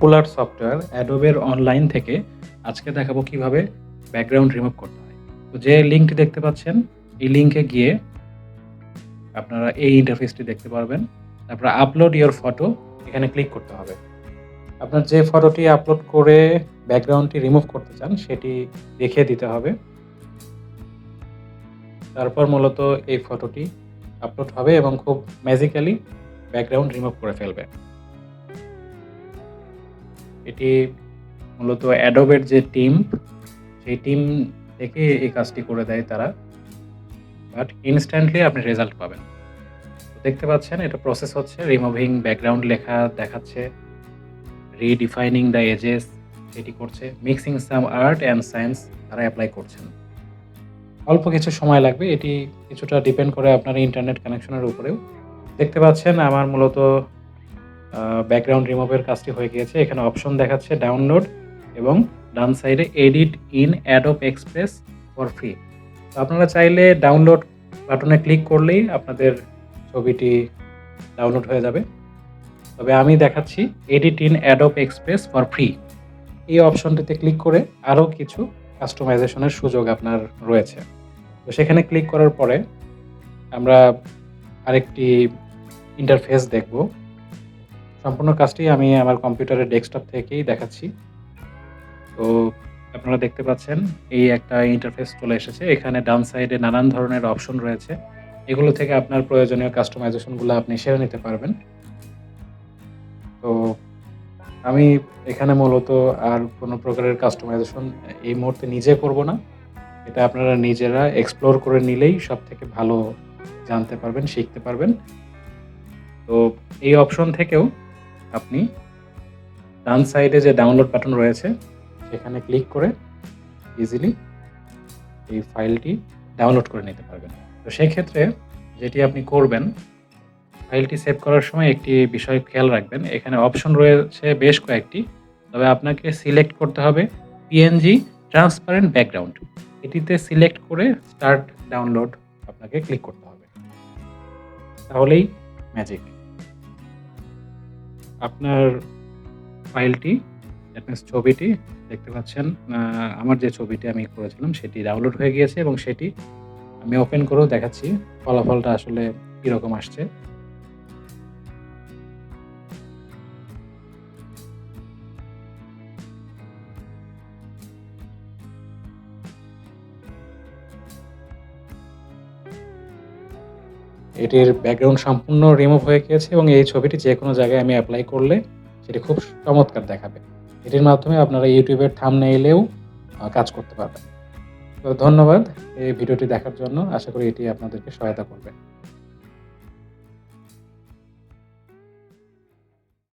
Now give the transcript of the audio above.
Popular software অ্যাডোবের online থেকে আজকে দেখাবো কিভাবে ব্যাকগ্রাউন্ড রিমুভ করতে হয়। তো যে লিঙ্কটি দেখতে পাচ্ছেন, এই লিঙ্কে গিয়ে আপনারা এই ইন্টারফেসটি দেখতে পারবেন। তারপরে আপলোড ইওর ফটো এখানে ক্লিক করতে হবে। আপনার যে ফটোটি আপলোড করে ব্যাকগ্রাউন্ডটি রিমুভ করতে চান সেটি দেখিয়ে দিতে হবে। তারপর মূলত এই ফটোটি আপলোড হবে এবং খুব ম্যাজিক্যালি ব্যাকগ্রাউন্ড রিমুভ করে ফেলবে। এটি মূলত অ্যাডোবের যে টিম, সেই টিম থেকে এই কাজটি করে দেয় তারা। বাট ইনস্ট্যান্টলি আপনি রেজাল্ট পাবেন। তো দেখতে পাচ্ছেন এটা প্রসেস হচ্ছে। রিমুভিং ব্যাকগ্রাউন্ড লেখা দেখাচ্ছে, রিডিফাইনিং দ্য এজেস এটি করছে, mixing some art and science তারা এপ্লাই করছেন। অল্প কিছু সময় লাগবে। এটি কিছুটা ডিপেন্ড করে আপনার ইন্টারনেট কানেকশনের উপরেও। দেখতে পাচ্ছেন আমার মূলত ব্যাকগ্রাউন্ড রিমুভের কাজটি হয়ে গিয়েছে। এখানে অপশন দেখাচ্ছে ডাউনলোড এবং ডান সাইডে edit in Adobe express for free. তো আপনারা চাইলে ডাউনলোড বাটনে ক্লিক করলেই আপনাদের ছবিটি ডাউনলোড হয়ে যাবে। তবে আমি দেখাচ্ছি edit in Adobe express for free. এই অপশনটিতে ক্লিক করে আরও কিছু কাস্টমাইজেশনের সুযোগ আপনার রয়েছে। তো সেখানে ক্লিক করার পরে আমরা আরেকটি ইন্টারফেস দেখব। সম্পূর্ণ কাজটি আমি আমার কম্পিউটারের ডেস্কটপ থেকেই দেখাচ্ছি। তো আপনারা দেখতে পাচ্ছেন এই একটা ইন্টারফেস চলে এসেছে। এখানে ডান সাইডে নানান ধরনের অপশন রয়েছে। এগুলো থেকে আপনার প্রয়োজনীয় কাস্টমাইজেশনগুলো আপনি সেরে নিতে পারবেন। তো আমি এখানে মূলত আর কোনো প্রকারের কাস্টমাইজেশন এই মুহূর্তে নিজে করব না। এটা আপনারা নিজেরা এক্সপ্লোর করে নিলেই সবথেকে ভালো জানতে পারবেন, শিখতে পারবেন। তো এই অপশন থেকেও আপনি ডান সাইডে যে ডাউনলোড বাটন রয়েছে সেখানে ক্লিক করে ইজিলি এই ফাইলটি ডাউনলোড করে নিতে পারবেন। তো সেক্ষেত্রে যেটি আপনি করবেন, ফাইলটি সেভ করার সময় একটি বিষয় খেয়াল রাখবেন। এখানে অপশন রয়েছে বেশ কয়েকটি। তবে আপনাকে সিলেক্ট করতে হবে পিএনজি ট্রান্সপারেন্ট ব্যাকগ্রাউন্ড। এটিতে সিলেক্ট করে স্টার্ট ডাউনলোড আপনাকে ক্লিক করতে হবে। তাহলেই ম্যাজিক। আপনার ফাইলটি দ্যাট মিনস ছবিটি দেখতে পাচ্ছেন, আমার যে ছবিটি আমি করেছিলাম সেটি ডাউনলোড হয়ে গিয়েছে এবং সেটি আমি ওপেন করেও দেখাচ্ছি ফলাফলটা আসলে কীরকম আসছে। এটির ব্যাকগ্রাউন্ড সম্পূর্ণ রিমুভ হয়ে গিয়েছে এবং এই ছবিটি যেকোনো জায়গায় আমি এপ্লাই করলে সেটি খুব চমৎকার দেখাবে। এটির মাধ্যমে আপনারা YouTube এর থাম্বনেইলেও কাজ করতে পারবেন। তো ধন্যবাদ এই ভিডিওটি দেখার জন্য। আশা করি এটি আপনাদেরকে সহায়তা করবে।